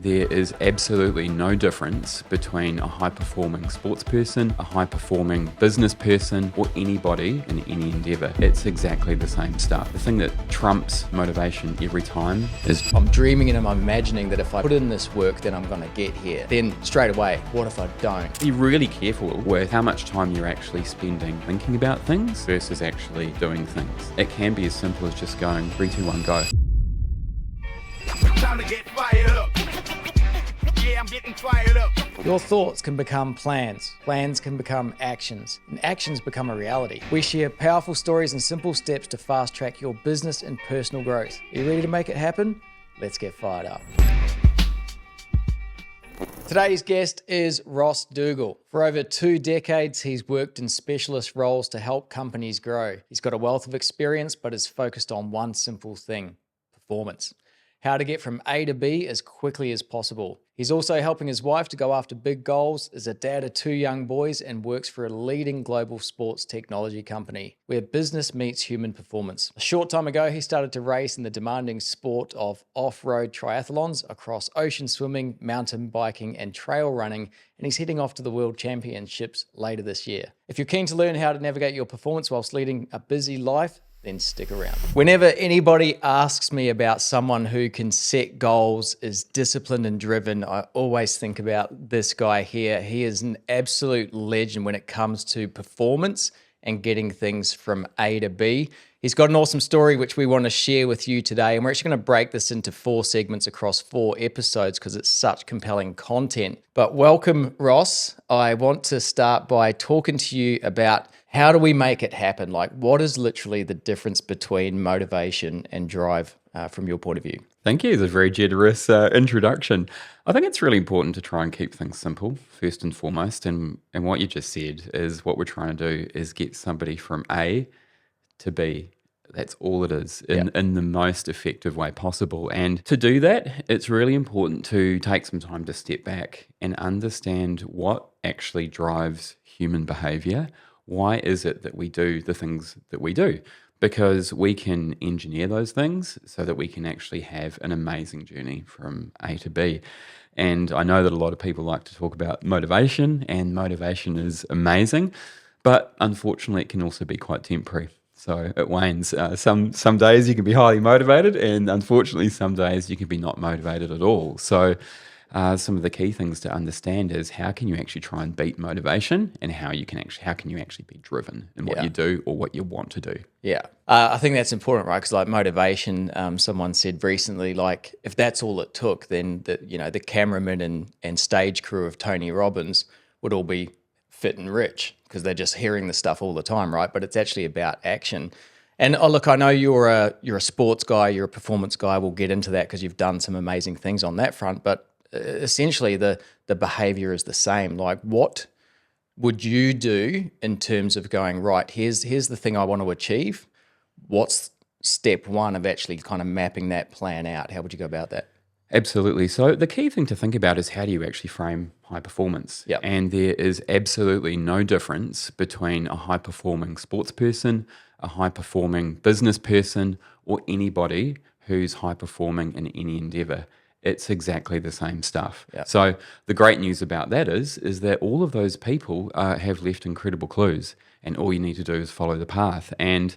There is absolutely no difference between a high-performing sports person, a high-performing business person, or anybody in any endeavour. It's exactly the same stuff. The thing that trumps motivation every time is I'm dreaming and I'm imagining that if I put in this work, then I'm going to get here. Then straight away, what if I don't? be really careful with how much time you're actually spending thinking about things versus actually doing things. It can be as simple as just going 3, 2, 1, go. Time to get fired up. Yeah, I'm getting fired up. Your thoughts can become plans, plans can become actions, and actions become a reality. We share powerful stories and simple steps to fast track your business and personal growth. Are you ready to make it happen? Let's get fired up. Today's guest is Ross Dougal. For over 2 decades, he's worked in specialist roles to help companies grow. He's got a wealth of experience, but is focused on one simple thing: performance. How to get from A to B as quickly as possible. He's also helping his wife to go after big goals, is a dad of 2 young boys, and works for a leading global sports technology company where business meets human performance. A short time ago, he started to race in the demanding sport of off-road triathlons across ocean swimming, mountain biking, and trail running, and he's heading off to the World Championships later this year. If you're keen to learn how to navigate your performance whilst leading a busy life, then stick around. Whenever anybody asks me about someone who can set goals, is disciplined and driven, I always think about this guy here. He is an absolute legend when it comes to performance and getting things from A to B. He's got an awesome story which we want to share with you today, and we're actually going to break this into 4 segments across 4 episodes because it's such compelling content. But welcome, Ross. I want to start by talking to you about how do we make it happen? Like, what is literally the difference between motivation and drive from your point of view? Thank you. It's a very generous introduction. I think it's really important to try and keep things simple, first and foremost. And what you just said is what we're trying to do is get somebody from A to B. That's all it is in the most effective way possible. And to do that, it's really important to take some time to step back and understand what actually drives human behavior. Why is it that we do the things that we do? Because we can engineer those things so that we can actually have an amazing journey from A to B. And I know that a lot of people like to talk about motivation, and motivation is amazing, but unfortunately it can also be quite temporary. So it wanes. Some days you can be highly motivated, and unfortunately some days you can be not motivated at all. So some of the key things to understand is how can you actually try and beat motivation, and how can you actually be driven in what you do or what you want to do. Yeah, I think that's important, right? Because like motivation, someone said recently, like if that's all it took, then the cameraman and stage crew of Tony Robbins would all be fit and rich because they're just hearing the stuff all the time, right? But it's actually about action. And look, I know you're a sports guy, you're a performance guy. We'll get into that because you've done some amazing things on that front. But essentially, the behavior is the same. Like, what would you do in terms of going, right, here's the thing I want to achieve. What's step 1 of actually kind of mapping that plan out? How would you go about that? Absolutely. So the key thing to think about is how do you actually frame high performance? Yep. And there is absolutely no difference between a high-performing sports person, a high-performing business person, or anybody who's high-performing in any endeavour. It's exactly the same stuff. Yep. So the great news about that is that all of those people have left incredible clues, and all you need to do is follow the path. And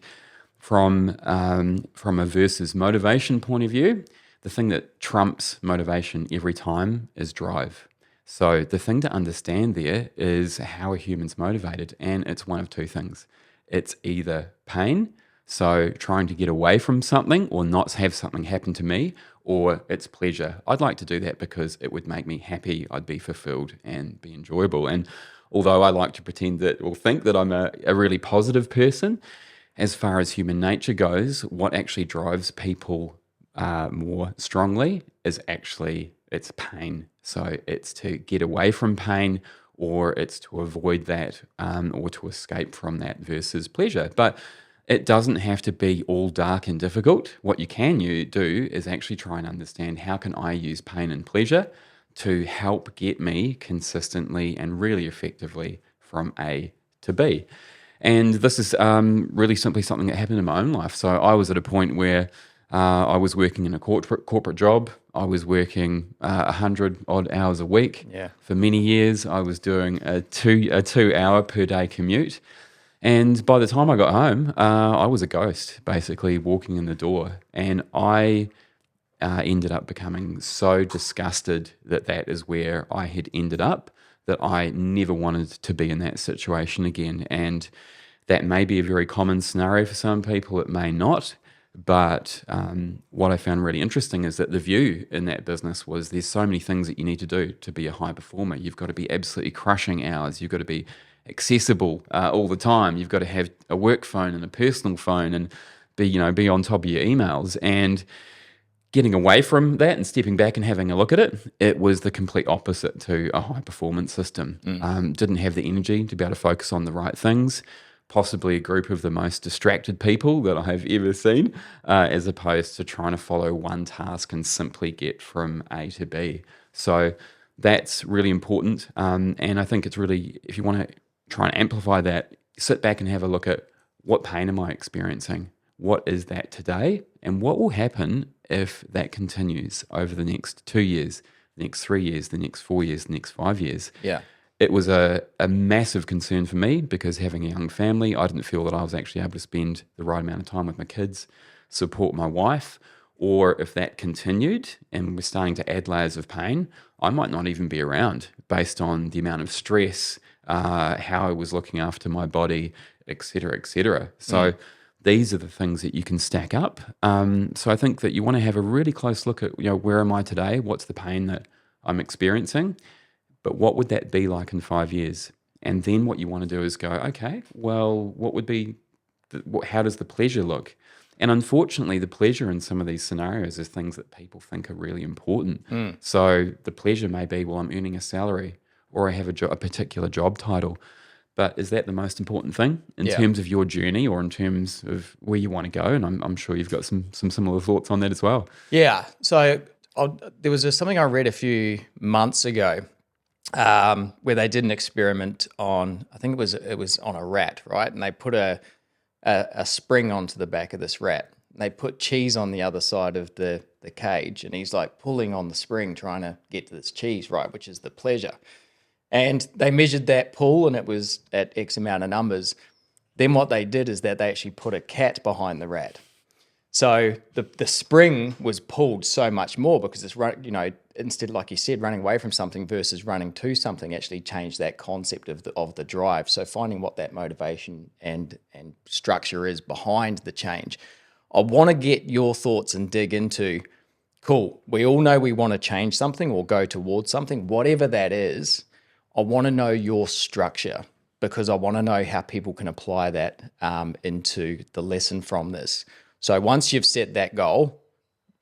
from a versus motivation point of view, the thing that trumps motivation every time is drive. So the thing to understand there is how are humans motivated, and it's one of 2 things. It's either pain, so trying to get away from something or not have something happen to me, or it's pleasure. I'd like to do that because it would make me happy, I'd be fulfilled and be enjoyable. And although I like to pretend that or think that I'm a really positive person, as far as human nature goes, what actually drives people more strongly is actually it's pain. So it's to get away from pain, or it's to avoid that, or to escape from that versus pleasure. But it doesn't have to be all dark and difficult. What you can do is actually try and understand how can I use pain and pleasure to help get me consistently and really effectively from A to B. And this is really simply something that happened in my own life. So I was at a point where I was working in a corporate job. I was working 100 odd hours a week. Yeah. For many years, I was doing a 2 hour per day commute. And by the time I got home, I was a ghost, basically walking in the door. And I ended up becoming so disgusted that that is where I had ended up, that I never wanted to be in that situation again. And that may be a very common scenario for some people, it may not. But what I found really interesting is that the view in that business was there's so many things that you need to do to be a high performer. You've got to be absolutely crushing hours. You've got to be accessible all the time. You've got to have a work phone and a personal phone and be on top of your emails. And getting away from that and stepping back and having a look at it, it was the complete opposite to a high performance system. Didn't have the energy to be able to focus on the right things. Possibly a group of the most distracted people that I've ever seen, as opposed to trying to follow one task and simply get from A to B. So that's really important. And I think it's really, if you want to try and amplify that, sit back and have a look at what pain am I experiencing? What is that today? And what will happen if that continues over the next 2 years, the next 3 years, the next 4 years, the next 5 years? Yeah. It was a massive concern for me because having a young family, I didn't feel that I was actually able to spend the right amount of time with my kids, support my wife, or if that continued and we're starting to add layers of pain, I might not even be around based on the amount of stress, how I was looking after my body, et cetera, et cetera. So these are the things that you can stack up. So I think that you want to have a really close look at, where am I today? What's the pain that I'm experiencing? But what would that be like in 5 years? And then what you want to do is go, okay, well, what would be, how does the pleasure look? And unfortunately, the pleasure in some of these scenarios is things that people think are really important. So the pleasure may be, well, I'm earning a salary or I have a particular job title. But is that the most important thing in terms of your journey or in terms of where you want to go? And I'm sure you've got some similar thoughts on that as well. Yeah. So there was something I read a few months ago where they did an experiment on, I think it was on a rat, right? And they put a spring onto the back of this rat. And they put cheese on the other side of the cage, and he's like pulling on the spring trying to get to this cheese, right, which is the pleasure. And they measured that pull, and it was at X amount of numbers. Then what they did is that they actually put a cat behind the rat. So the spring was pulled so much more because it's, instead, like you said, running away from something versus running to something actually changed that concept of the drive. So finding what that motivation and structure is behind the change. I want to get your thoughts and dig into, cool, we all know we want to change something or go towards something, whatever that is. I want to know your structure because I want to know how people can apply that into the lesson from this. So once you've set that goal,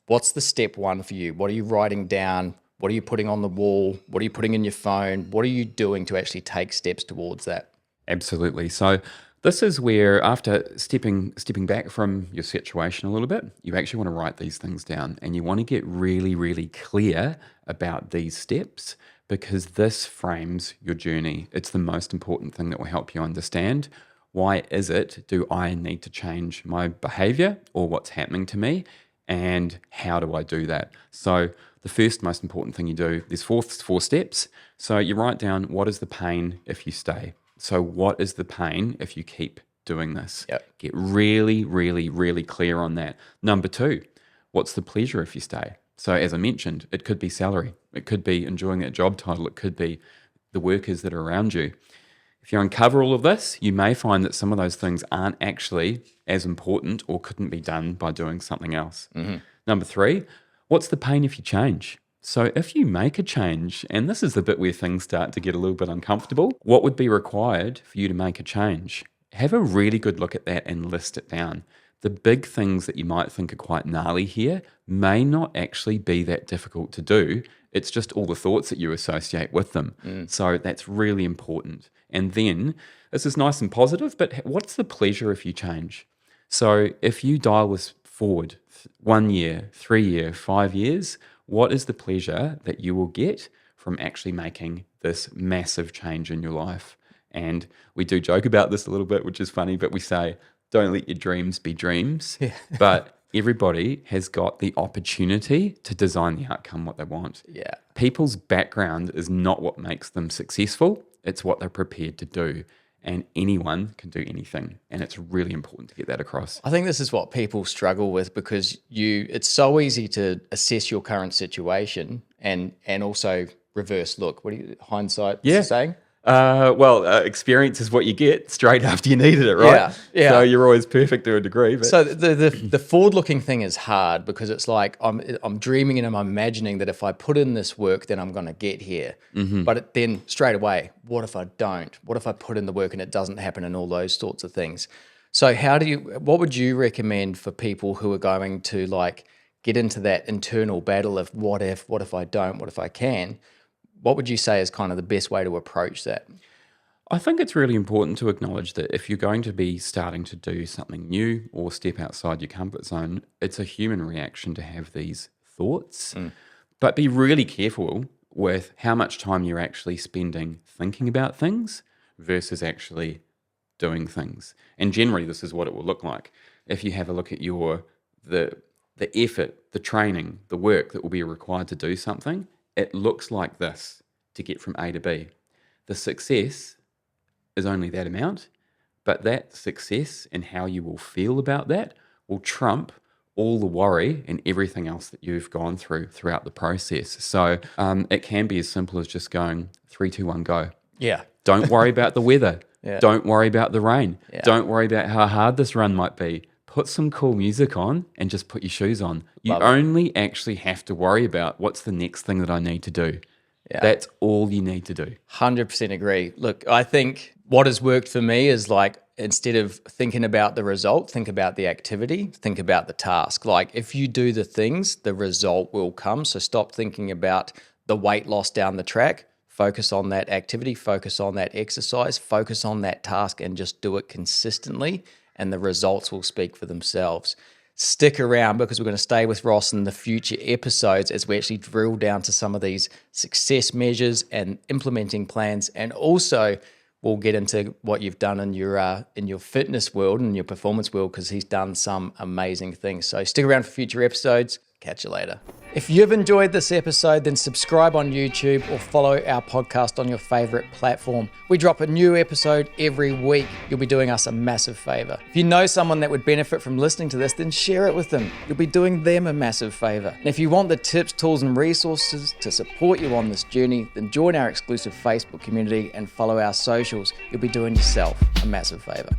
what's the step one for you? What are you writing down? What are you putting on the wall? What are you putting in your phone? What are you doing to actually take steps towards that? Absolutely. So this is where, after stepping back from your situation a little bit, you actually want to write these things down and you want to get really, really clear about these steps because this frames your journey. It's the most important thing that will help you understand why is it do I need to change my behavior or what's happening to me, and how do I do that? So the first most important thing you do, there's four steps. So you write down, what is the pain if you stay? So what is the pain if you keep doing this? Yep. Get really, really, really clear on that. Number 2, what's the pleasure if you stay? So as I mentioned, it could be salary. It could be enjoying that job title. It could be the workers that are around you. If you uncover all of this, you may find that some of those things aren't actually as important or couldn't be done by doing something else. Number 3, what's the pain if you change? So if you make a change, and this is the bit where things start to get a little bit uncomfortable, what would be required for you to make a change? Have a really good look at that and list it down. The big things that you might think are quite gnarly here may not actually be that difficult to do. It's just all the thoughts that you associate with them. So that's really important. And then, this is nice and positive, but what's the pleasure if you change? So if you dial this forward 1 year, 3 year, 5 years, what is the pleasure that you will get from actually making this massive change in your life? And we do joke about this a little bit, which is funny, but we say, don't let your dreams be dreams. But everybody has got the opportunity to design the outcome what they want. Yeah. People's background is not what makes them successful. It's what they're prepared to do. And anyone can do anything. And it's really important to get that across. I think this is what people struggle with because it's so easy to assess your current situation and also reverse look. What do you, hindsight saying? Experience is what you get straight after you needed it, right? Yeah. So you're always perfect to a degree. But So the forward-looking thing is hard because it's like I'm dreaming and I'm imagining that if I put in this work, then I'm going to get here. But then straight away, what if I don't? What if I put in the work and it doesn't happen and all those sorts of things? So what would you recommend for people who are going to like get into that internal battle of what if I don't, what if I can? What would you say is kind of the best way to approach that? I think it's really important to acknowledge that if you're going to be starting to do something new or step outside your comfort zone, it's a human reaction to have these thoughts. But be really careful with how much time you're actually spending thinking about things versus actually doing things. And generally, this is what it will look like. If you have a look at the effort, the training, the work that will be required to do something, it looks like this to get from A to B. The success is only that amount, but that success and how you will feel about that will trump all the worry and everything else that you've gone throughout the process. So it can be as simple as just going 3, 2, 1, go. Yeah. Don't worry about the weather. Yeah. Don't worry about the rain. Yeah. Don't worry about how hard this run might be. Put some cool music on and just put your shoes on. You only actually have to worry about what's the next thing that I need to do. Yeah. That's all you need to do. 100% agree. Look, I think what has worked for me is like, instead of thinking about the result, think about the activity, think about the task. Like if you do the things, the result will come. So stop thinking about the weight loss down the track. Focus on that activity, focus on that exercise, focus on that task and just do it consistently and the results will speak for themselves. Stick around because we're going to stay with Ross in the future episodes as we actually drill down to some of these success measures and implementing plans, and also we'll get into what you've done in your fitness world and your performance world because he's done some amazing things. So stick around for future episodes. Catch you later. If you've enjoyed this episode, then subscribe on YouTube or follow our podcast on your favorite platform. We drop a new episode every week. You'll be doing us a massive favor. If you know someone that would benefit from listening to this, then share it with them. You'll be doing them a massive favor. And if you want the tips, tools, and resources to support you on this journey, then join our exclusive Facebook community and follow our socials. You'll be doing yourself a massive favor.